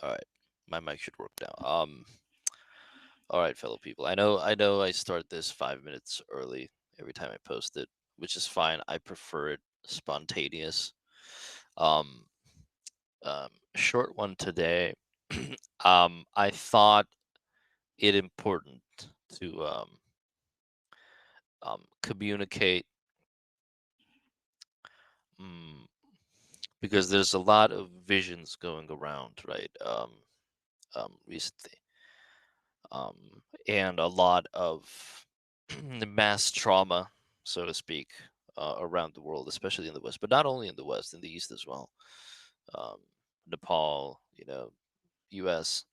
All right, my mic should work now. All right, fellow people. I know. I start this 5 minutes early every time I post it, which is fine. I prefer it spontaneous. Um, Short one today. I thought it important to communicate, mm, because there's a lot of visions going around, right? Recently, and a lot of mass trauma, so to speak, around the world, especially in the West, but not only in the West, in the East as well. Um, Nepal, U.S.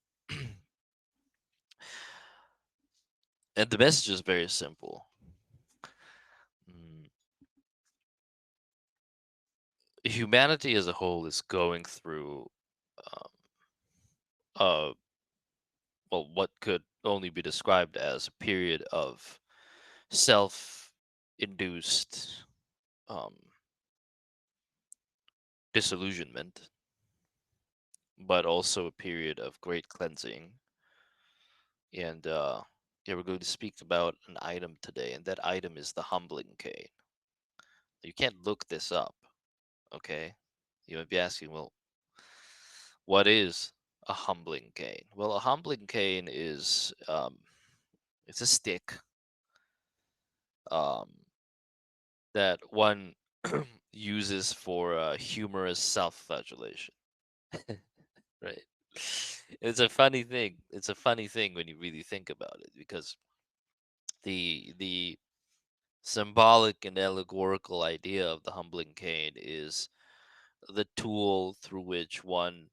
And the message is very simple. Mm, Humanity as a whole is going through, um, uh, well, what could only be described as a period of self-induced um, disillusionment, but also a period of great cleansing. And yeah, we're going to speak about an item today, and that item is the humbling cane. You can't look this up, okay? You might be asking, well, what is a humbling cane? Well, a humbling cane is it's a stick um, that one uses for humorous self-flagellation, right? It's a funny thing. It's a funny thing when you really think about it, because the symbolic and allegorical idea of the humbling cane is the tool through which one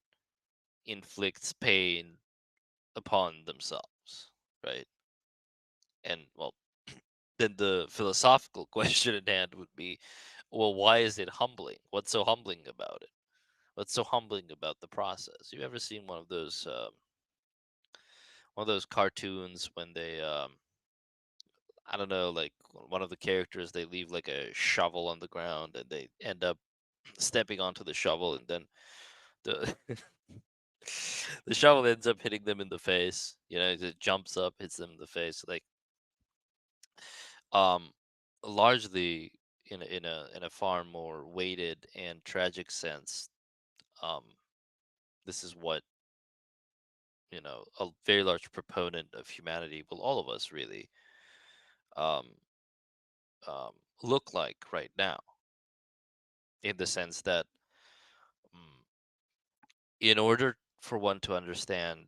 inflicts pain upon themselves, right? And well, then the philosophical question at hand would be, well, why is it humbling? What's so humbling about it? What's so humbling about the process? You ever seen one of those cartoons when they I don't know, like one of the characters, they leave like a shovel on the ground and they end up stepping onto the shovel, and then the the shovel ends up hitting them in the face. It jumps up, hits them in the face. Like, um, largely in a far more weighted and tragic sense. Um, this is what a very large proponent of humanity, well, all of us really, um, um, look like right now, in the sense that, mm, in order for one to understand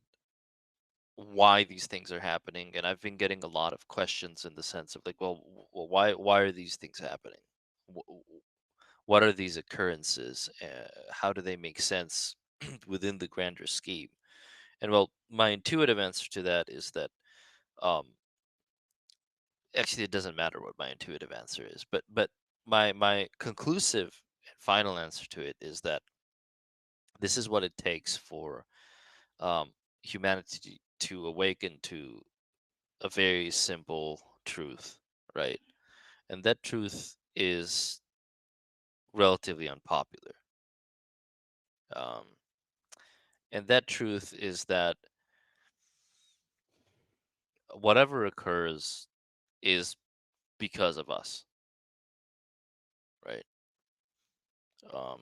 why these things are happening, and I've been getting a lot of questions in the sense of like, well, why are these things happening? What are these occurrences? How do they make sense within the grander scheme? And well, my intuitive answer to that is that, um, actually, it doesn't matter what my intuitive answer is, but my conclusive and final answer to it is that this is what it takes for humanity to awaken to a very simple truth, right? And that truth is relatively unpopular. Um, and that truth is that whatever occurs is because of us, right? Um,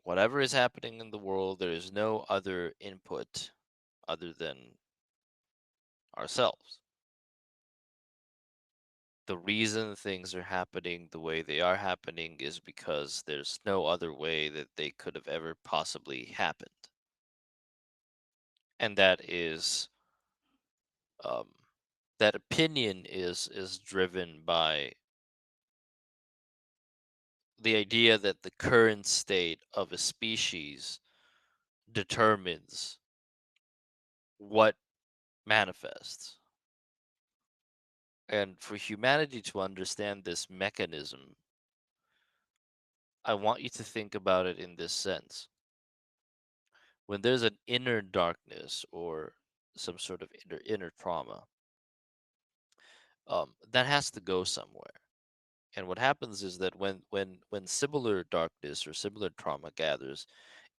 Whatever is happening in the world, there is no other input other than ourselves. The reason things are happening the way they are happening is because there's no other way that they could have ever possibly happened. And um, that opinion is driven by the idea that the current state of a species determines what manifests. And for humanity to understand this mechanism, I want you to think about it in this sense. When there's an inner darkness or some sort of inner trauma, that has to go somewhere. And what happens is that when similar darkness or similar trauma gathers,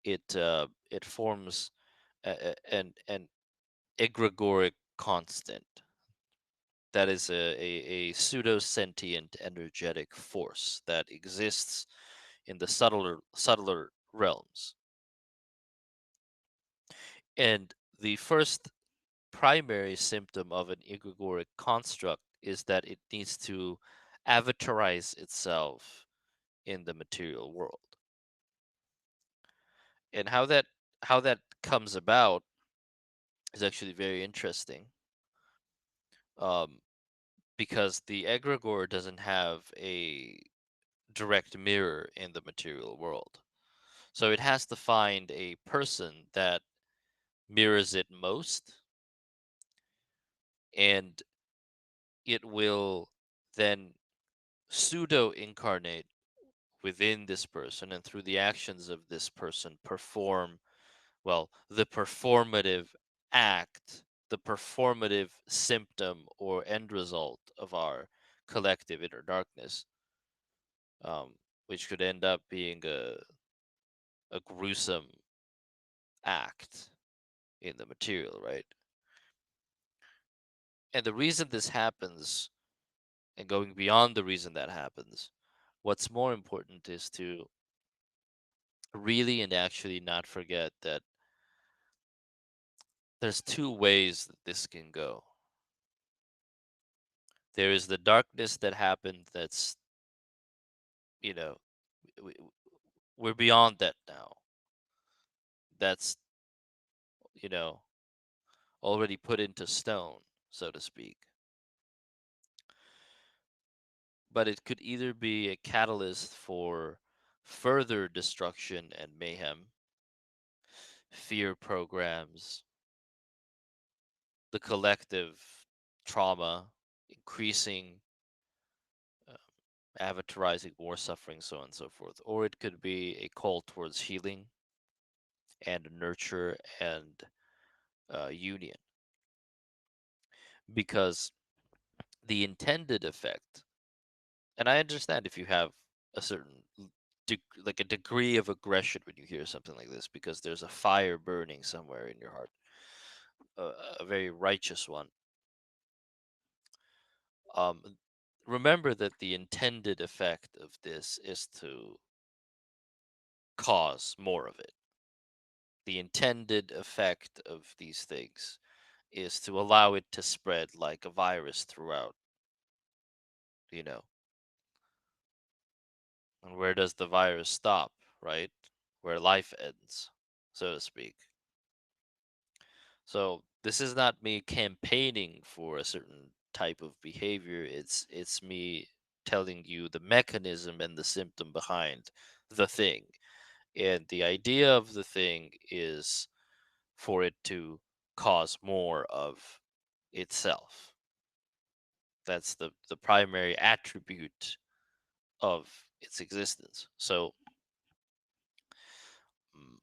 it forms an egregoric constant that is a pseudo sentient energetic force that exists in the subtler realms. And the first primary symptom of an egregoric construct is that it needs to avatarize itself in the material world. And how that comes about is actually very interesting. Um, because the egregore doesn't have a direct mirror in the material world. So it has to find a person that mirrors it most, and it will then pseudo incarnate within this person, and through the actions of this person perform, well, the performative act, the performative symptom or end result of our collective inner darkness, um, which could end up being a gruesome act in the material, right? And the reason this happens, and going beyond the reason that happens, what's more important is to really and actually not forget that there's two ways that this can go. There is the darkness that happened that's, you know, we, we're beyond that now. That's, you know, already put into stone, so to speak. But it could either be a catalyst for further destruction and mayhem, fear programs, the collective trauma, increasing, uh, avatarizing more suffering, so on and so forth. Or it could be a call towards healing and nurture and union. Because the intended effect, and I understand if you have a certain like a degree of aggression when you hear something like this, because there's a fire burning somewhere in your heart, a very righteous one. Um, remember that the intended effect of this is to cause more of it. The intended effect of these things is to allow it to spread like a virus throughout, you know. And where does the virus stop, right? Where life ends, so to speak. So this is not me campaigning for a certain type of behavior. It's me telling you the mechanism and the symptom behind the thing. And the idea of the thing is for it to cause more of itself. That's the primary attribute of its existence. So mm,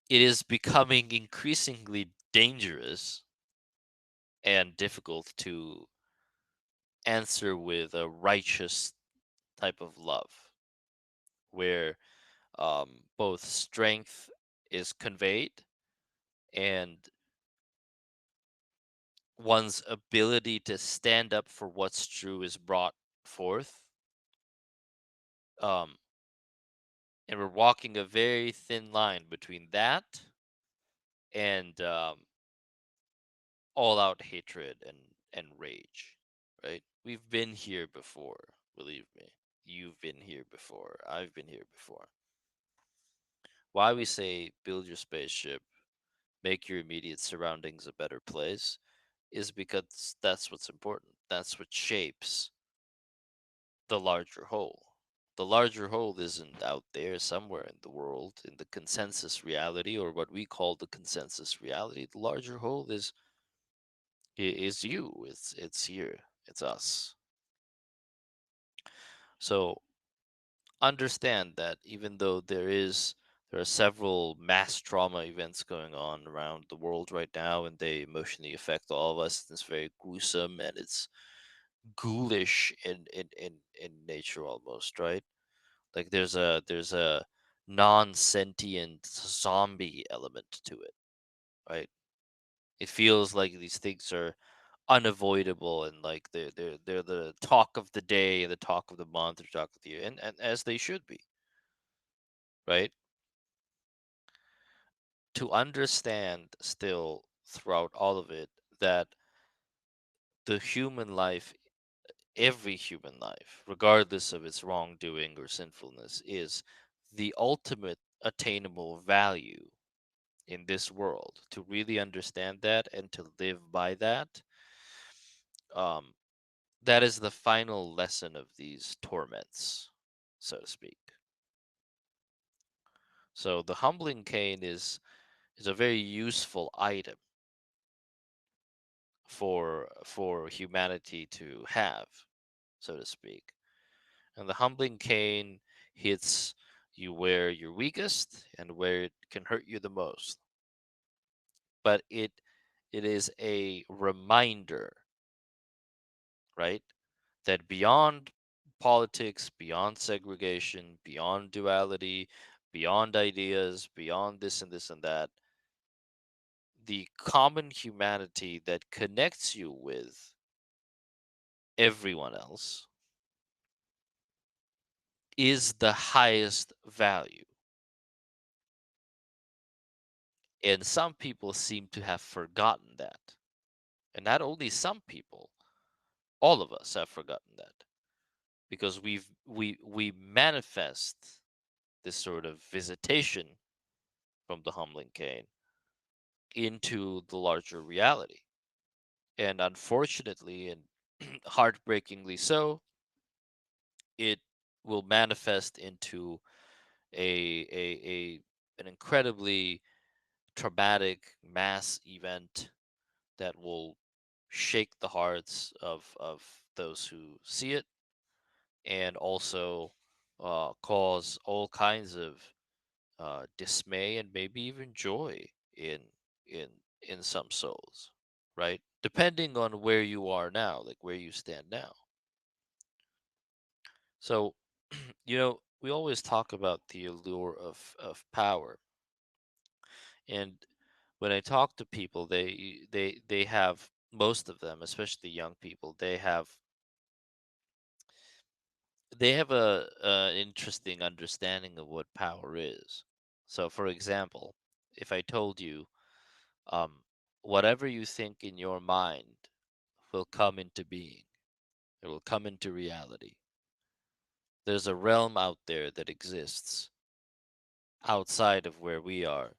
it is becoming increasingly dangerous and difficult to answer with a righteous type of love, where both strength is conveyed and one's ability to stand up for what's true is brought forth. Um, and we're walking a very thin line between that and all out hatred and rage, right? We've been here before, believe me. You've been here before. I've been here before. Why we say build your spaceship, make your immediate surroundings a better place, is because that's what's important. That's what shapes the larger whole. The larger whole isn't out there somewhere in the world in the consensus reality, or what we call the consensus reality. The larger whole is you. It's here. It's us. So understand that even though there are several mass trauma events going on around the world right now, and they emotionally affect all of us. It's very gruesome and it's ghoulish in nature almost, right? Like there's a non-sentient zombie element to it, right? It feels like these things are unavoidable and like they're the talk of the day, the talk of the month, the talk of the year, and as they should be, right? To understand still throughout all of it that the human life, every human life, regardless of its wrongdoing or sinfulness, is the ultimate attainable value in this world. To really understand that and to live by that, um, that is the final lesson of these torments, so to speak. So the humbling cane is a very useful item for humanity to have, so to speak. And the humbling cane hits you where you're weakest and where it can hurt you the most. But it is a reminder, right? That beyond politics, beyond segregation, beyond duality, beyond ideas, beyond this and this and that, the common humanity that connects you with everyone else is the highest value. And some people seem to have forgotten that. And not only some people, all of us have forgotten that because we manifest this sort of visitation from the humbling cane into the larger reality. And unfortunately and heartbreakingly so, it will manifest into a an incredibly traumatic mass event that will shake the hearts of those who see it and also cause all kinds of dismay and maybe even joy in in in some souls, right? Depending on where you are now, like where you stand now. So, we always talk about the allure of power, and when I talk to people, they have most of them, especially young people, they have a interesting understanding of what power is. So, for example, if I told you, whatever you think in your mind will come into being, it will come into reality. There's a realm out there that exists outside of where we are,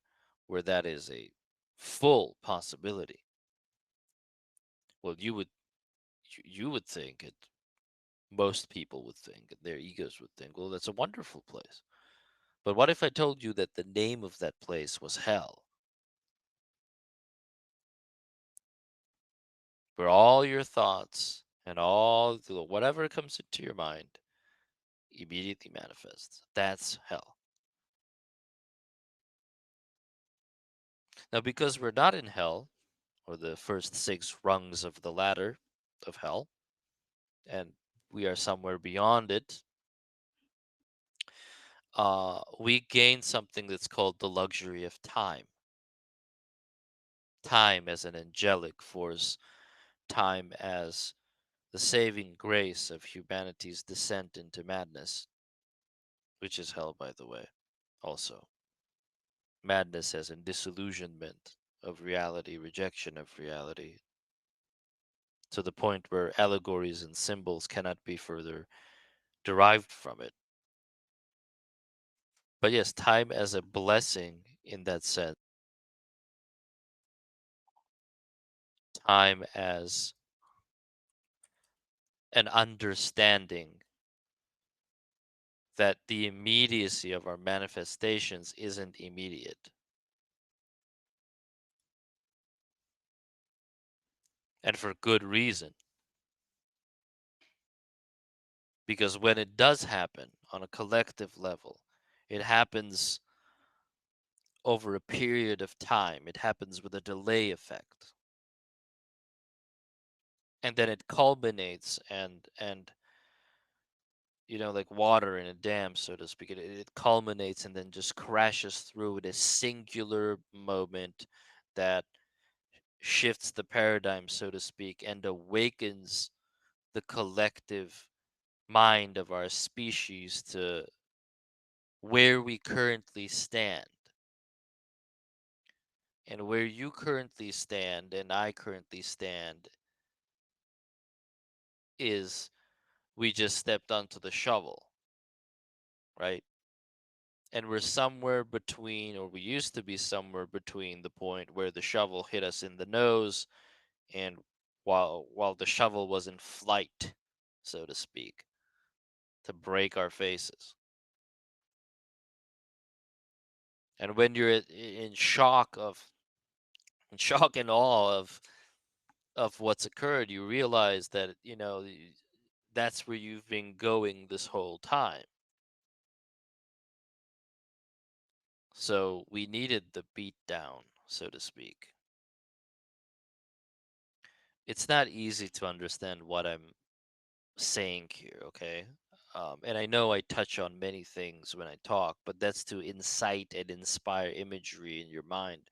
where that is a full possibility. Well, you would think it. Most people would think, and their egos would think, well, that's a wonderful place. But what if I told you that the name of that place was hell, where all your thoughts and whatever comes into your mind immediately manifests? That's hell. Now, because we're not in hell, or the first six rungs of the ladder of hell, and we are somewhere beyond it, we gain something that's called the luxury of time. Time as an angelic force, time as the saving grace of humanity's descent into madness, which is hell, by the way, also. Madness as in disillusionment of reality, rejection of reality, to the point where allegories and symbols cannot be further derived from it. But yes, time as a blessing in that sense, time as an understanding that the immediacy of our manifestations isn't immediate. And for good reason. Because when it does happen on a collective level, it happens over a period of time, it happens with a delay effect. And then it culminates and like water in a dam, so to speak. It culminates and then just crashes through at a singular moment that shifts the paradigm, so to speak, and awakens the collective mind of our species to where we currently stand. And where you currently stand and I currently stand is we just stepped onto the shovel, right? And we're somewhere between, or we used to be somewhere between the point where the shovel hit us in the nose and while the shovel was in flight, so to speak, to break our faces. And when you're in shock in shock and awe of what's occurred, you realize that that's where you've been going this whole time. So we needed the beat down, so to speak. It's not easy to understand what I'm saying here, okay? And I know I touch on many things when I talk, but that's to incite and inspire imagery in your mind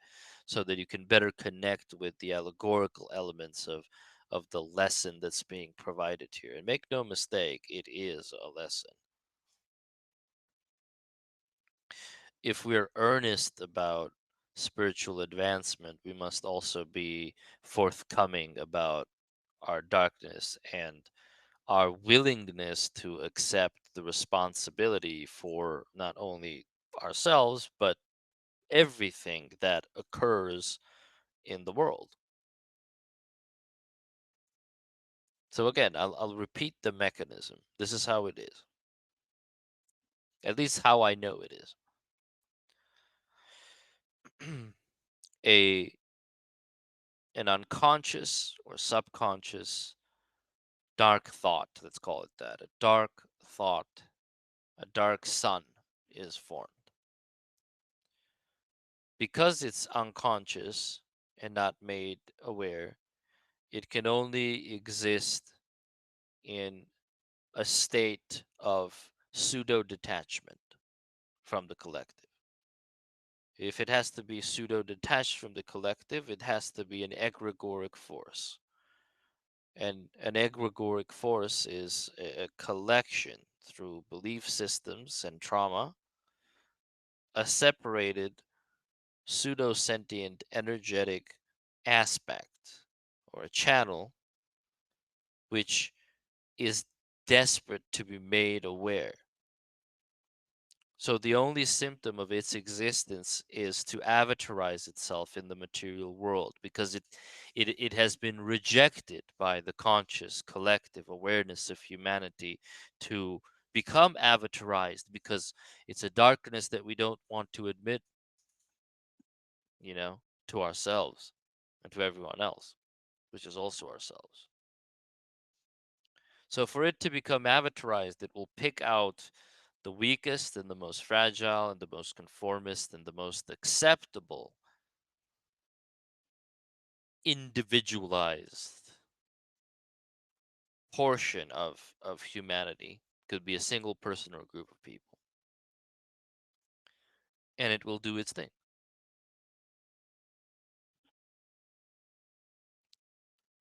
so that you can better connect with the allegorical elements of the lesson that's being provided here. And make no mistake, it is a lesson. If we're earnest about spiritual advancement, we must also be forthcoming about our darkness and our willingness to accept the responsibility for not only ourselves, but everything that occurs in the world. So, again, I'll repeat the mechanism. This is how it is, at least how I know it is. a an unconscious or subconscious dark thought, let's call it that, a dark thought, a dark sun is formed. Because it's unconscious and not made aware, it can only exist in a state of pseudo detachment from the collective. If it has to be pseudo detached from the collective, it has to be an egregoric force. And an egregoric force is a collection through belief systems and trauma, a separated pseudo sentient energetic aspect or a channel which is desperate to be made aware. So the only symptom of its existence is to avatarize itself in the material world because it has been rejected by the conscious collective awareness of humanity to become avatarized because it's a darkness that we don't want to admit, you know, to ourselves and to everyone else, which is also ourselves. So for it to become avatarized, it will pick out the weakest and the most fragile and the most conformist and the most acceptable individualized portion of humanity. Could be a single person or a group of people, and it will do its thing.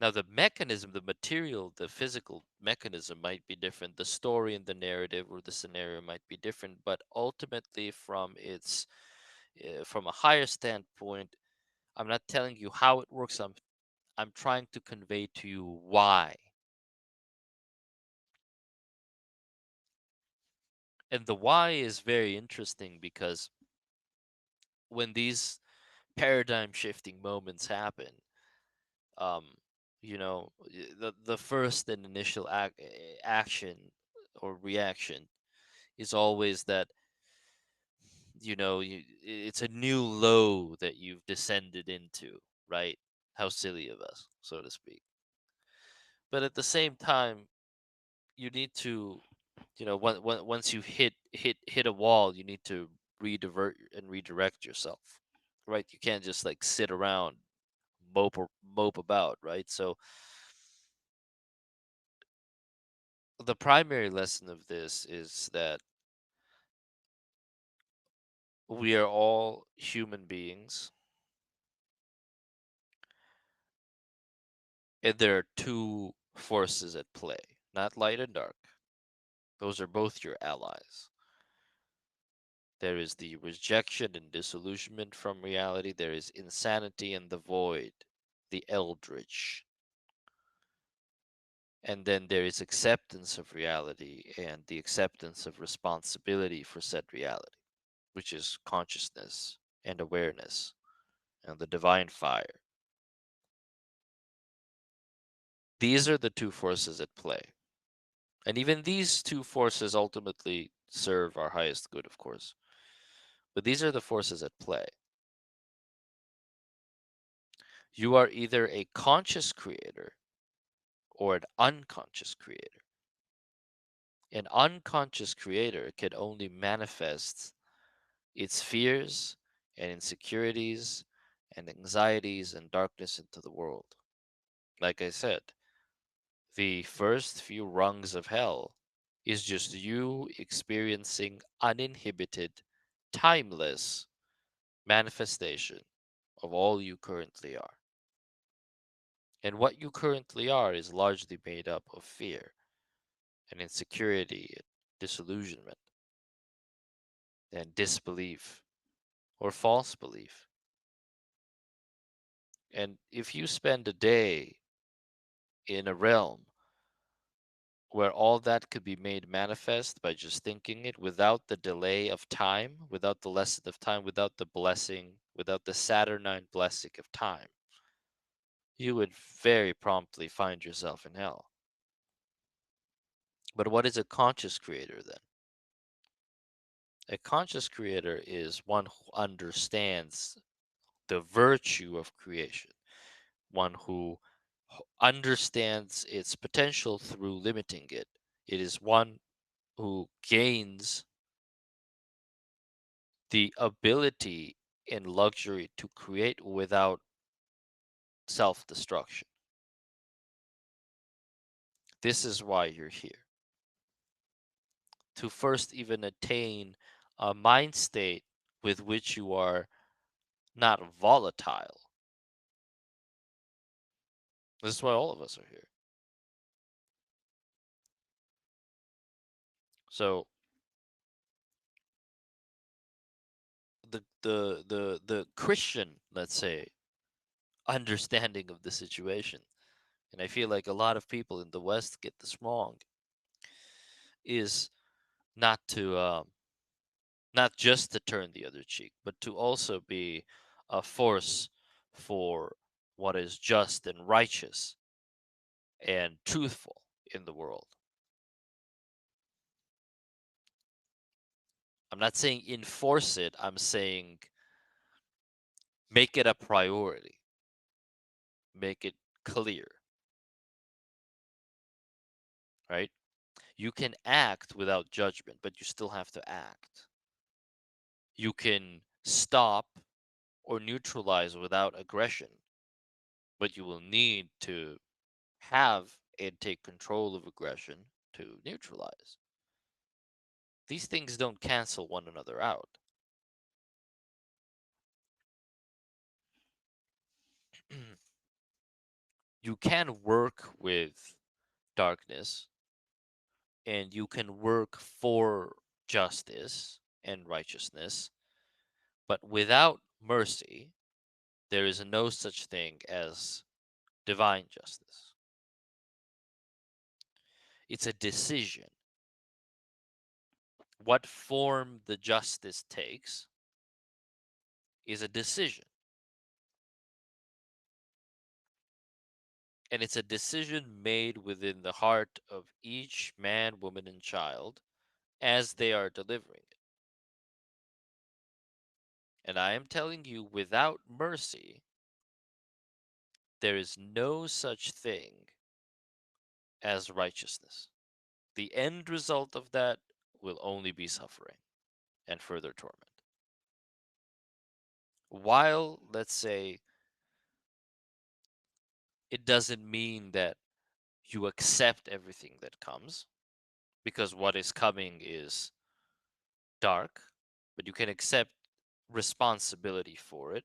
Now the mechanism, the material, the physical mechanism might be different, the story and the narrative or the scenario might be different, but ultimately from a higher standpoint, I'm not telling you how it works. I'm trying to convey to you why. And the why is very interesting because when these paradigm shifting moments happen, um, the first and initial action or reaction is always that it's a new low that you've descended into, right? How silly of us, so to speak. But at the same time, you need to, once you hit a wall, you need to redirect yourself, right? You can't just like sit around mope about, right? So The primary lesson of this is that we are all human beings, and there are two forces at play, not light and dark. Those are both your allies. There is the rejection and disillusionment from reality. There is insanity and the void, the eldritch. And then there is acceptance of reality and the acceptance of responsibility for said reality, which is consciousness and awareness and the divine fire. These are the two forces at play. And even these two forces ultimately serve our highest good, of course. But these are the forces at play. You are either a conscious creator or an unconscious creator. An unconscious creator can only manifest its fears and insecurities and anxieties and darkness into the world. Like I said, the first few rungs of hell is just you experiencing uninhibited, timeless manifestation of all you currently are. And what you currently are is largely made up of fear and insecurity and disillusionment and disbelief or false belief. And if you spend a day in a realm where all that could be made manifest by just thinking it without the delay of time, without the lesson of time, without the blessing, without the Saturnine blessing of time, you would very promptly find yourself in hell. But what is a conscious creator then? A conscious creator is one who understands the virtue of creation, one who understands its potential through limiting it. It is one who gains the ability and luxury to create without self destruction. This is why you're here. To first even attain a mind state with which you are not volatile. This is why all of us are here. So the Christian, let's say, understanding of the situation, and I feel like a lot of people in the West get this wrong, is not to not just to turn the other cheek, but to also be a force for what is just and righteous and truthful in the world. I'm not saying enforce it, I'm saying make it a priority, make it clear, right? You can act without judgment, but you still have to act. You can stop or neutralize without aggression, but you will need to have and take control of aggression to neutralize. These things don't cancel one another out. You can work with darkness and you can work for justice and righteousness, but without mercy, there is no such thing as divine justice. It's a decision. What form the justice takes is a decision. And it's a decision made within the heart of each man, woman, and child as they are delivering it. And I am telling you, without mercy, there is no such thing as righteousness. The end result of that will only be suffering and further torment. While, let's say, it doesn't mean that you accept everything that comes, because what is coming is dark, but you can accept responsibility for it,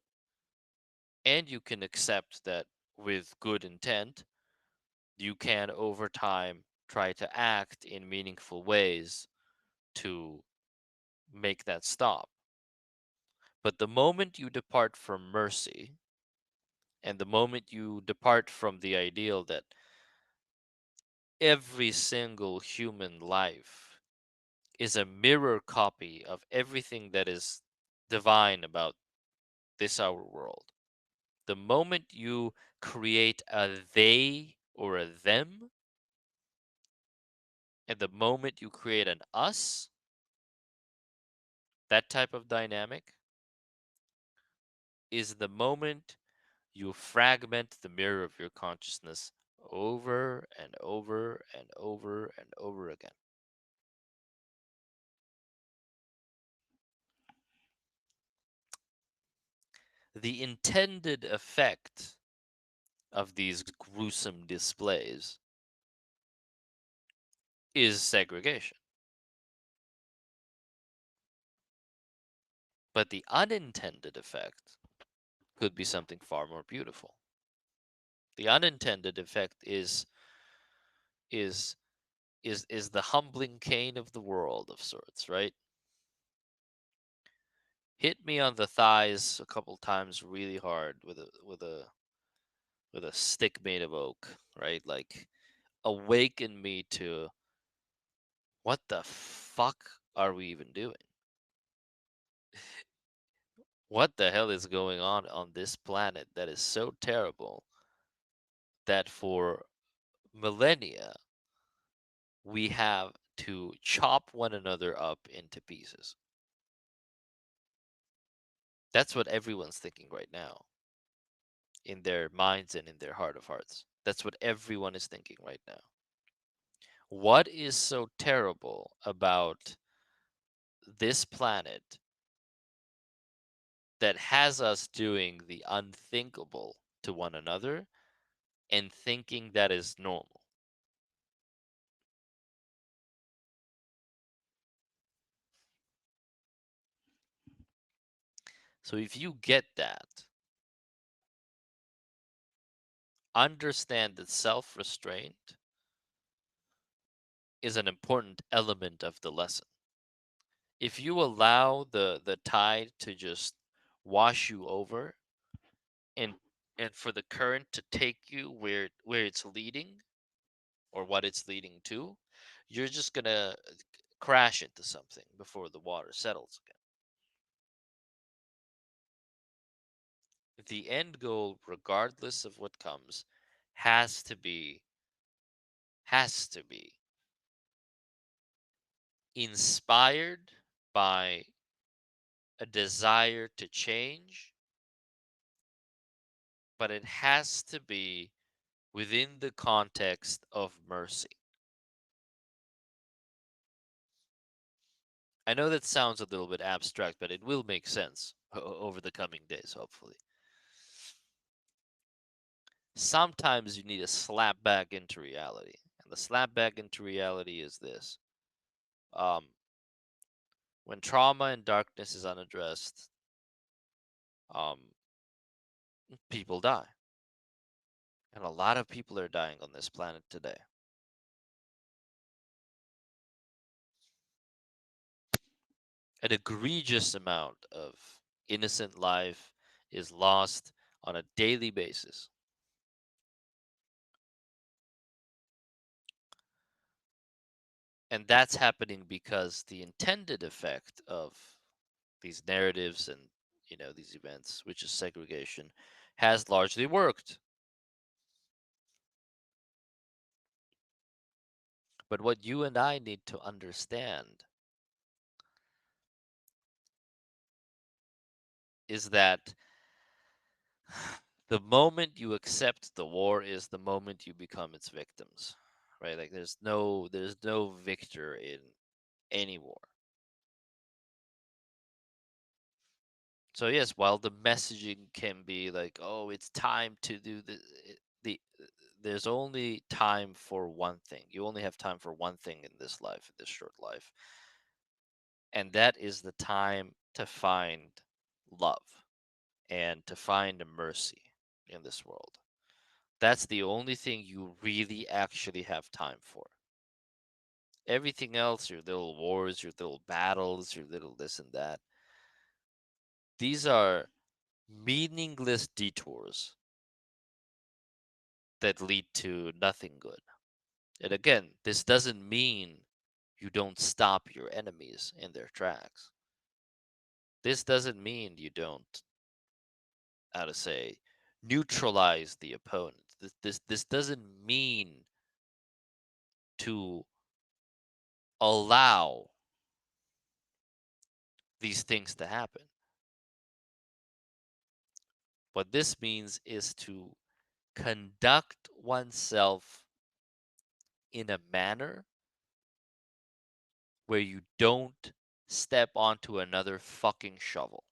and you can accept that with good intent, you can over time try to act in meaningful ways to make that stop. But the moment you depart from mercy, and the moment you depart from the ideal that every single human life is a mirror copy of everything that is divine about this our world, the moment you create a they or a them, and the moment you create an us, that type of dynamic is the moment you fragment the mirror of your consciousness over and over and over and over again. The intended effect of these gruesome displays is segregation. But the unintended effect could be something far more beautiful. The unintended effect is is the humbling cane of the world of sorts, right? Hit me on the thighs a couple times really hard with a stick made of oak, right? Like awaken me to what the fuck are we even doing? What the hell is going on this planet that is so terrible that for millennia we have to chop one another up into pieces? That's what everyone's thinking right now in their minds and in their heart of hearts. That's what everyone is thinking right now. What is so terrible about this planet that has us doing the unthinkable to one another and thinking that is normal? So if you get that, understand that self restraint is an important element of the lesson. If you allow the tide to just wash you over and for the current to take you where it's leading or what it's leading to, you're just gonna crash into something before the water settles again. The end goal, regardless of what comes, has to be has to be inspired by a desire to change, but it has to be within the context of mercy. I know that sounds a little bit abstract, but it will make sense over the coming days, hopefully. Sometimes you need a slap back into reality. And the slap back into reality is this. Um, when trauma and darkness is unaddressed, um, people die. And a lot of people are dying on this planet today. An egregious amount of innocent life is lost on a daily basis. And that's happening because the intended effect of these narratives and these events, which is segregation, has largely worked. But what you and I need to understand is that the moment you accept the war is the moment you become its victims. Right? Like there's no victor in any war. So yes, while the messaging can be like, "Oh, it's time to do the there's only time for one thing. You only have time for one thing in this life, in this short life, and that is the time to find love and to find mercy in this world. That's the only thing you really actually have time for. Everything else, your little wars, your little battles, your little this and that, these are meaningless detours that lead to nothing good. And again, this doesn't mean you don't stop your enemies in their tracks. This doesn't mean you don't, how to say, neutralize the opponent. This doesn't mean to allow these things to happen. What this means is to conduct oneself in a manner where you don't step onto another fucking shovel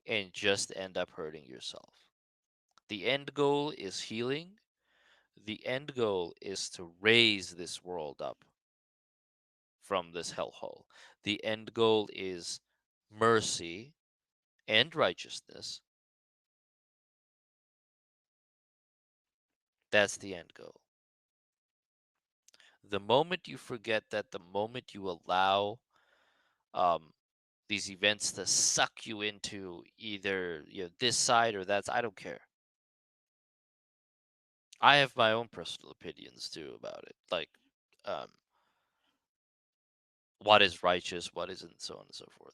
and just end up hurting yourself. The end goal is healing. The end goal is to raise this world up from this hellhole. The end goal is mercy and righteousness. That's the end goal. The moment you forget that, the moment you allow um, these events to suck you into either this side or that side, I don't care. I have my own personal opinions too about it, like um, what is righteous, what isn't, so on and so forth.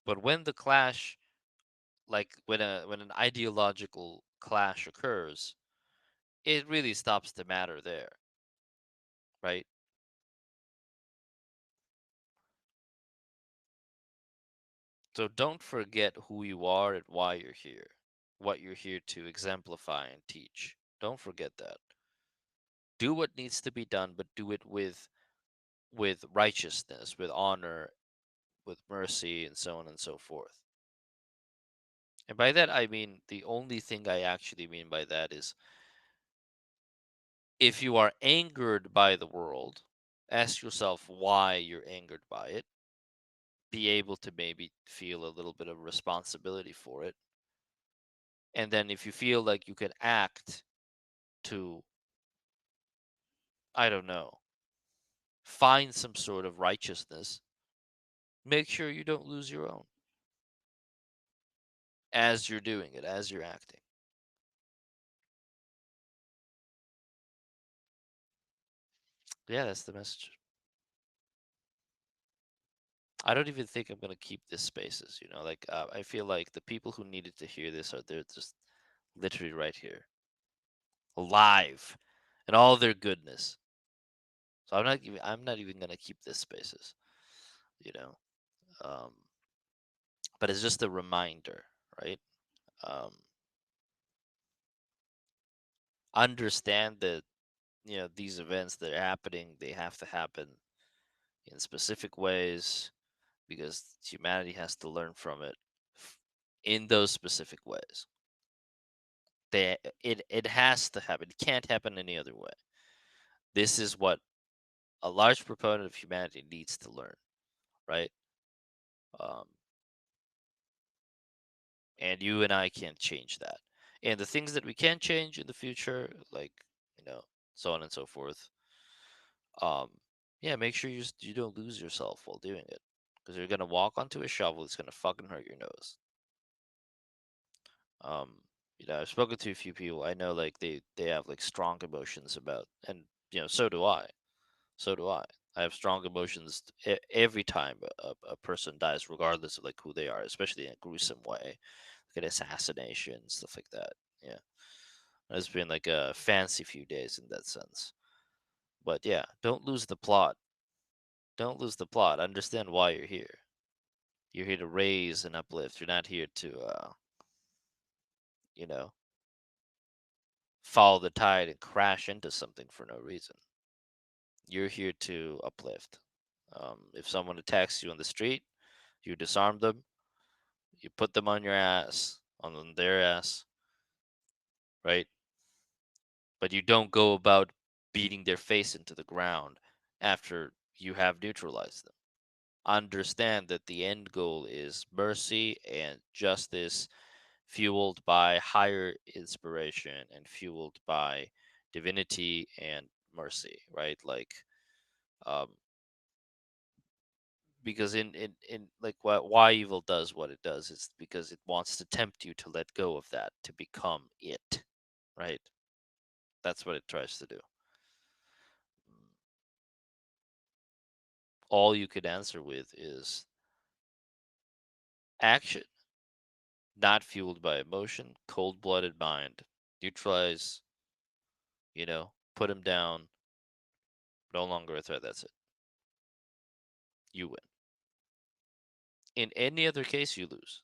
But when the clash, like when an ideological clash occurs, it really stops the matter there, right? So don't forget who you are and why you're here, what you're here to exemplify and teach. Don't forget that. Do what needs to be done, but do it with righteousness, with honor, with mercy, and so on and so forth. And by that I mean the only thing I actually mean by that is if you are angered by the world, ask yourself why you're angered by it. Be able to maybe feel a little bit of responsibility for it. And then if you feel like you can act to, I don't know, find some sort of righteousness, make sure you don't lose your own as you're doing it, as you're acting. Yeah, that's the message. I don't even think I'm gonna keep this spaces. Like I feel like the people who needed to hear this are they're just literally right here, alive, and all their goodness. So I'm not even gonna keep this spaces. You know, um, but it's just a reminder, right? Um, understand that these events that are happening, they have to happen in specific ways because humanity has to learn from it in those specific ways. It has to happen. It can't happen any other way. This is what a large proponent of humanity needs to learn, right? Um, and you and I can't change that. And the things that we can change in the future, like you know, so on and so forth. Um, yeah, make sure you don't lose yourself while doing it, because you're gonna walk onto a shovel. It's gonna fucking hurt your nose. Um, I've spoken to a few people. I know like they have like strong emotions about, and so do I. So do I. I have strong emotions every time a person dies, regardless of like who they are, especially in a gruesome way, like an assassination, stuff like that. Yeah, it's been like a fancy few days in that sense. But yeah, don't lose the plot. Don't lose the plot. Understand why you're here. You're here to raise and uplift. You're not here to, you know, follow the tide and crash into something for no reason. You're here to uplift. If someone attacks you on the street, you disarm them. You put them on your ass, on their ass, right? But you don't go about beating their face into the ground after you have neutralized them. Understand that the end goal is mercy and justice, fueled by higher inspiration and fueled by divinity and mercy, right? Like, um, because in like why evil does what it does is because it wants to tempt you to let go of that to become it, right? That's what it tries to do. All you could answer with is action, not fueled by emotion, cold-blooded mind. Neutralize, put him down, no longer a threat. That's it. You win. In any other case, you lose.